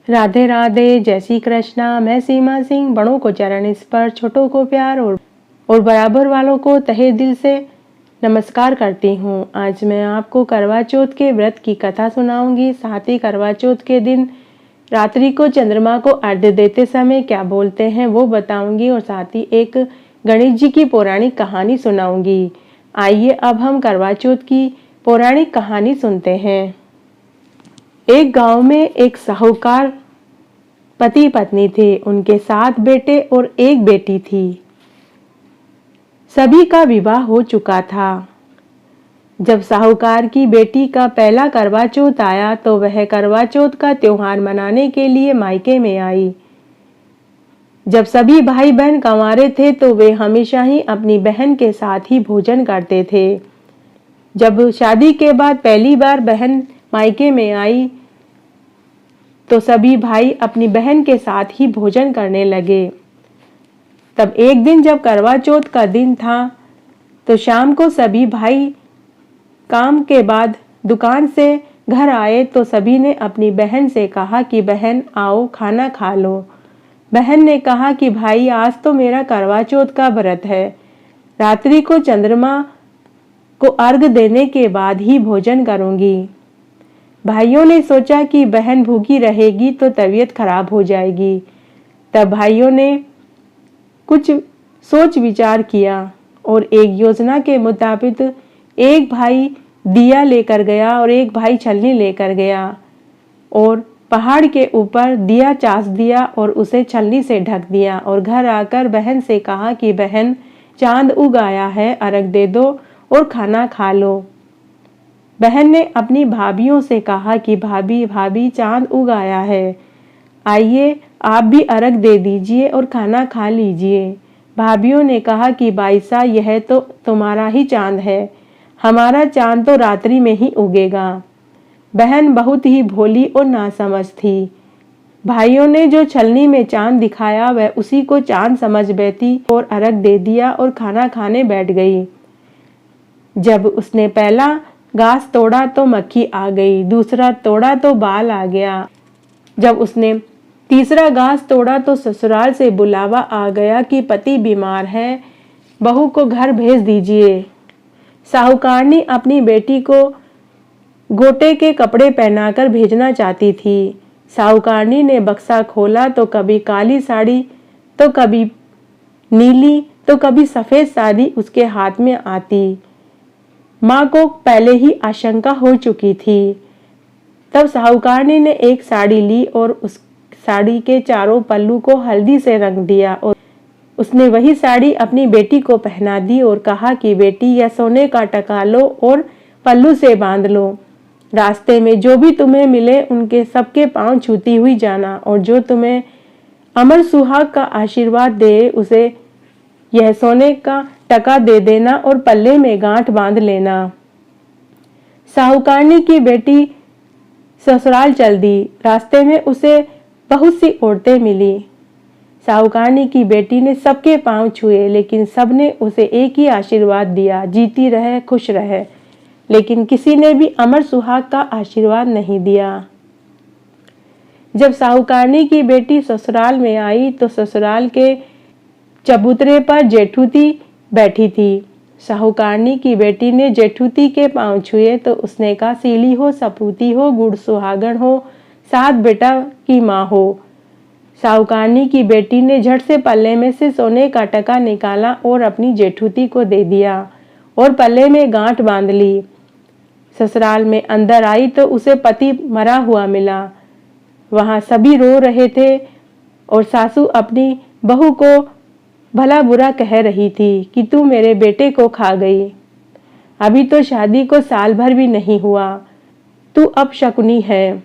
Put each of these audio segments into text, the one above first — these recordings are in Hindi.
राधे राधे, जय श्री कृष्णा। मैं सीमा सिंह बड़ों को चरण स्पर्श, छोटों को प्यार और बराबर वालों को तहे दिल से नमस्कार करती हूँ। आज मैं आपको करवा चौथ के व्रत की कथा सुनाऊंगी। साथ ही करवा चौथ के दिन रात्रि को चंद्रमा को अर्घ्य देते समय क्या बोलते हैं वो बताऊंगी और साथ ही एक गणेश जी की पौराणिक कहानी सुनाऊंगी। आइए अब हम करवा चौथ की पौराणिक कहानी सुनते हैं। एक गांव में एक साहूकार पति पत्नी थे। उनके 7 बेटे और 1 बेटी थी। सभी का विवाह हो चुका था। जब साहूकार की बेटी का पहला करवा चौथ आया तो वह करवा चौथ का त्योहार मनाने के लिए मायके में आई। जब सभी भाई बहन कंवारे थे तो वे हमेशा ही अपनी बहन के साथ ही भोजन करते थे। जब शादी के बाद पहली बार बहन मायके में आई तो सभी भाई अपनी बहन के साथ ही भोजन करने लगे। तब एक दिन जब करवा चौथ का दिन था तो शाम को सभी भाई काम के बाद दुकान से घर आए तो सभी ने अपनी बहन से कहा कि बहन आओ खाना खा लो। बहन ने कहा कि भाई आज तो मेरा करवा चौथ का व्रत है, रात्रि को चंद्रमा को अर्घ देने के बाद ही भोजन करूंगी। भाइयों ने सोचा कि बहन भूखी रहेगी तो तबीयत खराब हो जाएगी। तब भाइयों ने कुछ सोच विचार किया और एक योजना के मुताबिक एक भाई दिया लेकर गया और एक भाई छलनी लेकर गया और पहाड़ के ऊपर दिया चास दिया और उसे छलनी से ढक दिया और घर आकर बहन से कहा कि बहन चांद उग आया है, अर्घ दे दो और खाना खा लो। बहन ने अपनी भाभियों से कहा कि भाभी भाभी चांद उग आया है, आइए आप भी अर्घ दे दीजिए और खाना खा लीजिए। भाभियों ने कहा कि भाई साहब यह तो तुम्हारा ही चांद है, हमारा चांद तो रात्रि में ही उगेगा। बहन बहुत ही भोली और नासमझ थी। भाइयों ने जो छलनी में चांद दिखाया वह उसी को चांद समझ बैठी और अर्घ दे दिया और खाना खाने बैठ गई। जब उसने पहला घास तोड़ा तो मक्खी आ गई, दूसरा तोड़ा तो बाल आ गया। जब उसने तीसरा घास तोड़ा तो ससुराल से बुलावा आ गया कि पति बीमार है, बहू को घर भेज दीजिए। साहूकारनी अपनी बेटी को गोटे के कपड़े पहनाकर भेजना चाहती थी। साहूकारनी ने बक्सा खोला तो कभी काली साड़ी तो कभी नीली तो कभी सफेद साड़ी उसके हाथ में आती। माँ को पहले ही आशंका हो चुकी थी। तब साहूकारनी ने एक साड़ी ली और उस साड़ी के चारों पल्लू को हल्दी से रंग दिया और उसने वही साड़ी अपनी बेटी को पहना दी और कहा कि बेटी यह सोने का टका लो और पल्लू से बांध लो। रास्ते में जो भी तुम्हें मिले उनके सबके पांव छूती हुई जाना और जो तुम्हें अमर सुहाग का आशीर्वाद दे उसे यह सोने का टका दे देना और पल्ले में गांठ बांध लेना। साहूकारनी की बेटी ससुराल चल दी। रास्ते में उसे बहुत सी औरतें मिली। साहूकारनी की बेटी ने सबके पांव छुए लेकिन सबने उसे एक ही आशीर्वाद दिया, जीती रहे खुश रहे, लेकिन किसी ने भी अमर सुहाग का आशीर्वाद नहीं दिया। जब साहूकारनी की बेटी ससुराल में आई तो ससुराल के चबूतरे पर जेठूती बैठी थी। साहूकारनी की बेटी ने जेठूती के पांव छुए तो उसने कहा सीली हो सपूती हो गुड़ सुहागण हो 7 बेटा की माँ हो। साहूकारनी की बेटी ने झट से पल्ले में से सोने का टका निकाला और अपनी जेठूती को दे दिया और पल्ले में गांठ बांध ली। ससुराल में अंदर आई तो उसे पति मरा हुआ मिला। वहां सभी रो रहे थे और सासू अपनी बहू को भला बुरा कह रही थी कि तू मेरे बेटे को खा गई, अभी तो शादी को साल भर भी नहीं हुआ, तू अपशकुनी है।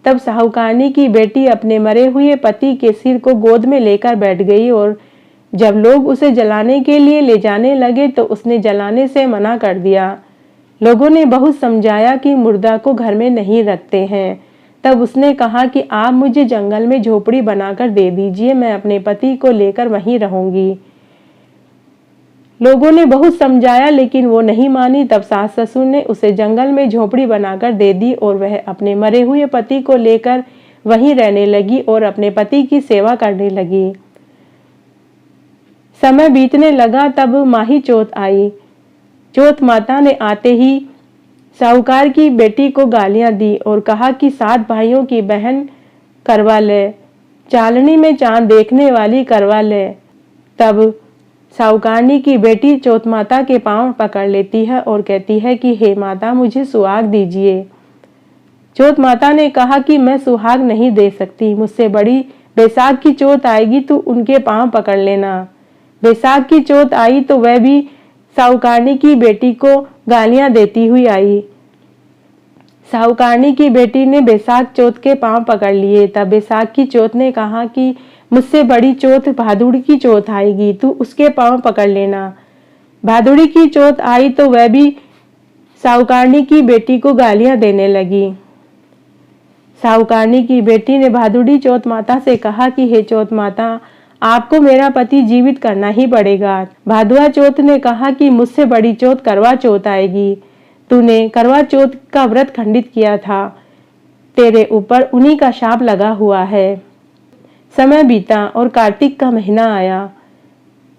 तब साहूकारनी की बेटी अपने मरे हुए पति के सिर को गोद में लेकर बैठ गई और जब लोग उसे जलाने के लिए ले जाने लगे तो उसने जलाने से मना कर दिया। लोगों ने बहुत समझाया कि मुर्दा को घर में नहीं रखते हैं। तब उसने कहा कि आप मुझे जंगल में झोपड़ी बनाकर दे दीजिए, मैं अपने पति को लेकर वहीं रहूंगी। लोगों ने बहुत समझाया लेकिन वो नहीं मानी। तब सास ससुर ने उसे जंगल में झोपड़ी बनाकर दे दी और वह अपने मरे हुए पति को लेकर वहीं रहने लगी और अपने पति की सेवा करने लगी। समय बीतने लगा, तब माही चौथ आई। चौथ माता ने आते ही साहूकार की बेटी को गालियां दी और कहा कि 7 भाइयों की बहन करवा ले, चांदनी में चांद देखने वाली करवा ले। तब साहूकारनी की बेटी चौथ माता के पांव पकड़ लेती है और कहती है कि हे माता, मुझे सुहाग दीजिए। चौथ माता ने कहा कि मैं सुहाग नहीं दे सकती, मुझसे बड़ी बैसाख की चौथ आएगी तो उनके पांव पकड़ लेना। बैसाख की चौथ आई तो वह भी साहूकारनी की बेटी को गालियां देती हुई आई। साहूकारनी की बेटी ने बैसाख चौथ के पांव पकड़ लिए। तब बैसाख की चौथ ने कहा कि मुझसे बड़ी चौथ भादुड़ी की चौथ आएगी, तू उसके पांव पकड़ लेना। भादुड़ी की चौथ आई तो वह भी साहूकारनी की बेटी को गालियां देने लगी। साहूकारनी की बेटी ने भादुड़ी चौथ माता से कहा कि हे चौथ माता, आपको मेरा पति जीवित करना ही पड़ेगा। भादुआ चौथ ने कहा कि मुझसे बड़ी चौथ करवा चौथ आएगी, तूने करवा चौथ का व्रत खंडित किया था, तेरे ऊपर उन्हीं का शाप लगा हुआ है। समय बीता और कार्तिक का महीना आया।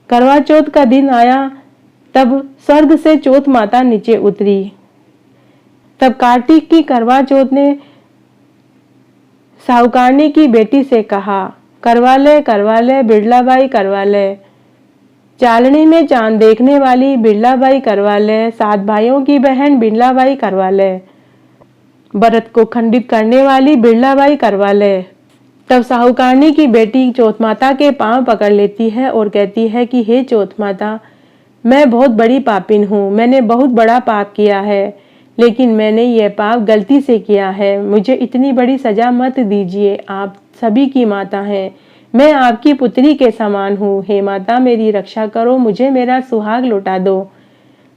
करवा चौथ का दिन आया, तब स्वर्ग से चौथ माता नीचे उतरी। तब कार्तिक की करवा चौथ ने साहूकारनी की बेटी से कहा, करवा ले बिरलाबाई करवा ले, चालनी में चांद देखने वाली बिरलाबाई करवा ले, 7 भाइयों की बहन बिरलाबाई करवा ले, व्रत को खंडित करने वाली बिरलाबाई करवा ले। तब साहूकारनी की बेटी चौथ माता के पांव पकड़ लेती है और कहती है कि हे चौथ माता, मैं बहुत बड़ी पापिन हूँ, मैंने बहुत बड़ा पाप किया है, लेकिन मैंने यह पाप गलती से किया है, मुझे इतनी बड़ी सजा मत दीजिए। आप सभी की माता हैं, मैं आपकी पुत्री के समान हूँ, हे माता मेरी रक्षा करो, मुझे मेरा सुहाग लौटा दो।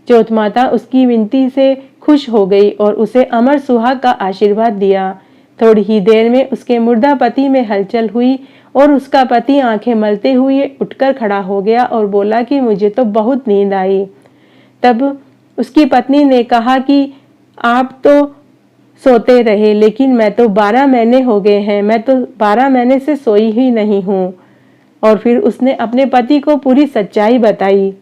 चौथ माता उसकी विनती से खुश हो गई और उसे अमर सुहाग का आशीर्वाद दिया। थोड़ी ही देर में उसके मुर्दा पति में हलचल हुई और उसका पति आंखें मलते हुए उठकर खड़ा हो गया और बोला कि मुझे तो बहुत नींद आई। तब उसकी पत्नी ने कहा कि आप तो सोते रहे, लेकिन मैं तो 12 महीने हो गए हैं, मैं तो 12 महीने से सोई ही नहीं हूँ। और फिर उसने अपने पति को पूरी सच्चाई बताई।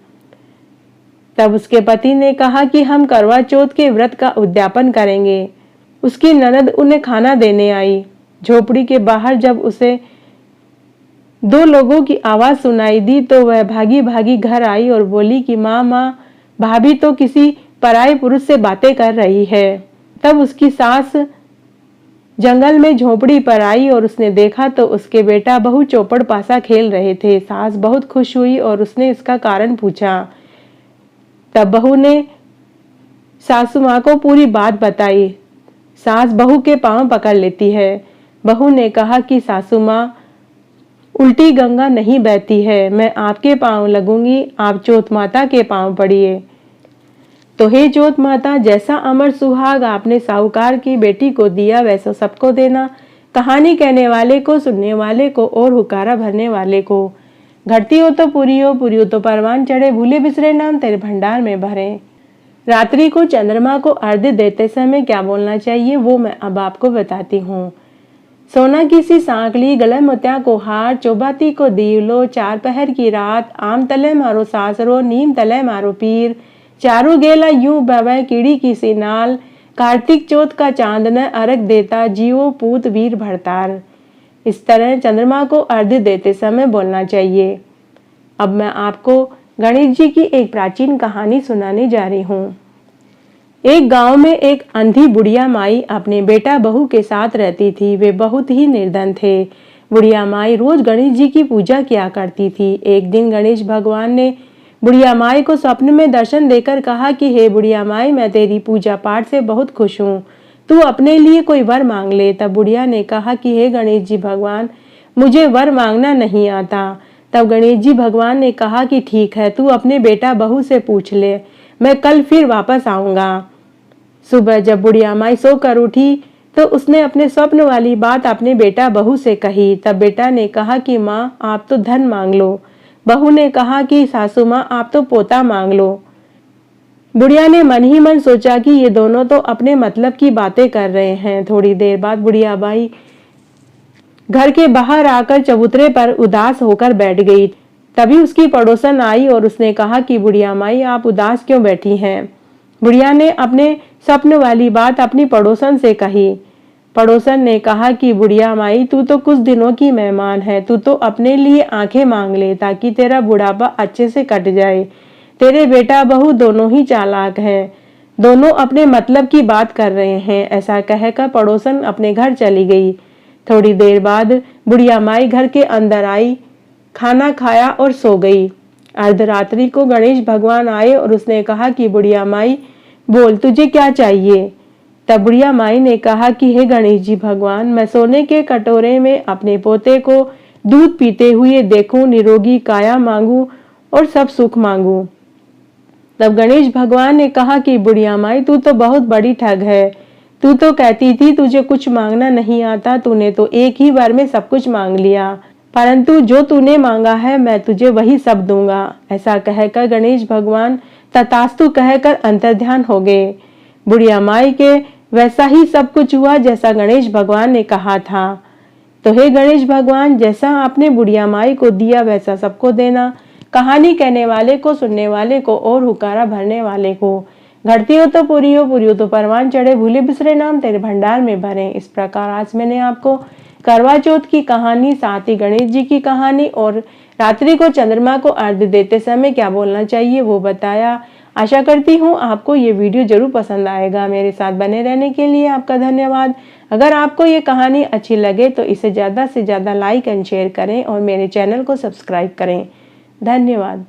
तब उसके पति ने कहा कि हम करवा चौथ के व्रत का उद्यापन करेंगे। उसकी ननद उन्हें खाना देने आई। झोपड़ी के बाहर जब उसे 2 लोगों की आवाज सुनाई दी तो वह भागी भागी घर आई और बोली कि माँ, भाभी तो किसी पराये पुरुष से बातें कर रही है। तब उसकी सास जंगल में झोपड़ी पर आई और उसने देखा तो उसके बेटा बहू चौपड़ पासा खेल रहे थे। सास बहुत खुश हुई और उसने इसका कारण पूछा। तब बहू ने सासू माँ को पूरी बात बताई। सास बहू के पांव पकड़ लेती है। बहू ने कहा कि सासू माँ, उल्टी गंगा नहीं बहती है, मैं आपके पांव लगूंगी, आप चौथ माता के पांव पड़िए। तो हे चौथ माता, जैसा अमर सुहाग आपने साहूकार की बेटी को दिया वैसा सबको देना। कहानी कहने वाले को, सुनने वाले को और हुकारा भरने वाले को। घटती हो तो पूरी हो तो परवान चढ़े, भूले बिसरे नाम तेरे भंडार में भरे। रात्रि को चंद्रमा को अर्घ्य देते समय क्या बोलना चाहिए वो मैं अब आपको बताती हूँ। सोना की सी सांकली, गले मोतिया को हार, चौबाती को दीवलो, 4 पहर की रात, आम तले मारो सासरो, नीम तले मारो पीर, चारू गेला यूं बवे कीड़ी की सी नाल, कार्तिक चौथ का चांद न अर्घ देता, जीवो पूत वीर भरतार। इस तरह चंद्रमा को अर्घ्य देते समय बोलना चाहिए। अब मैं आपको गणेश जी की एक प्राचीन कहानी सुनाने जा रही हूँ। एक गांव में एक अंधी बुढ़िया माई अपने बेटा बहू के साथ रहती थी। वे बहुत ही निर्धन थे। बुढ़िया माई रोज गणेश जी की पूजा किया करती थी। एक दिन गणेश भगवान ने बुढ़िया माई को स्वप्न में दर्शन देकर कहा कि हे बुढ़िया माई, मैं तेरी पूजा पाठ से बहुत खुश हूँ, तू अपने लिए कोई वर मांग ले। तब बुढ़िया ने कहा कि हे गणेश जी भगवान, मुझे वर मांगना नहीं आता। तब गणेश जी भगवान ने कहा कि ठीक है, तू अपने बेटा बहू से पूछ ले, मैं कल फिर वापस आऊंगा। सुबह जब बुढ़िया माई सोकर उठी तो उसने अपने स्वप्न वाली बात अपने बेटा बहू से कही। तब बेटा ने कहा कि माँ, आप तो धन मांग लो। बहू ने कहा कि सासू माँ, आप तो पोता मांग लो। बुढ़िया ने मन ही मन सोचा कि ये दोनों तो अपने मतलब की बातें कर रहे हैं। थोड़ी देर बाद बुढ़िया माई घर के बाहर आकर चबूतरे पर उदास होकर बैठ गई। तभी उसकी पड़ोसन आई और उसने कहा कि बुढ़िया माई, आप उदास क्यों बैठी हैं? बुढ़िया ने अपने स्वप्न वाली बात अपनी पड़ोसन से कही। पड़ोसन ने कहा कि बुढ़िया माई, तू तो कुछ दिनों की मेहमान है, तू तो अपने लिए आंखें मांग ले ताकि तेरा बुढ़ापा अच्छे से कट जाए। तेरे बेटा बहू दोनों ही चालाक हैं, दोनों अपने मतलब की बात कर रहे हैं। ऐसा कहकर पड़ोसन अपने घर चली गई। थोड़ी देर बाद बुढ़िया माई घर के अंदर आई, खाना खाया और सो गई। अर्धरात्रि को गणेश भगवान आए और उसने कहा कि बुढ़िया माई, बोल तुझे क्या चाहिए? तब बुढ़िया माई ने कहा कि हे गणेश जी भगवान, मैं सोने के कटोरे में अपने पोते को दूध पीते हुए देखूं, निरोगी काया मांगू और सब सुख मांगू। तब गणेश भगवान ने कहा कि बुढ़िया माई, तू तो बहुत बड़ी ठग है। तू तो कहती थी तुझे कुछ मांगना नहीं आता, तूने तो एक ही बार में सब कुछ मांग लिया, परंतु जो तूने मांगा है मैं तुझे वही सब दूंगा। ऐसा कहकर गणेश भगवान तथास्तु कहकर अंतर्ध्यान हो गए। बुढ़िया माई के वैसा ही सब कुछ हुआ जैसा गणेश भगवान ने कहा था। तो हे गणेश भगवान, जैसा आपने बुढ़िया माई को दिया वैसा सबको देना। कहानी कहने वाले को, सुनने वाले को और हुकारा भरने वाले को। घटती हो तो पूरी हो तो परवान चढ़े, भूले बिसरे नाम तेरे भंडार में भरे। इस प्रकार आज मैंने आपको करवा चौथ की कहानी, साथ ही गणेश जी की कहानी और रात्रि को चंद्रमा को अर्घ्य देते समय क्या बोलना चाहिए वो बताया। आशा करती हूँ आपको ये वीडियो जरूर पसंद आएगा। मेरे साथ बने रहने के लिए आपका धन्यवाद। अगर आपको ये कहानी अच्छी लगे तो इसे ज़्यादा से ज़्यादा लाइक एंड शेयर करें और मेरे चैनल को सब्सक्राइब करें। धन्यवाद।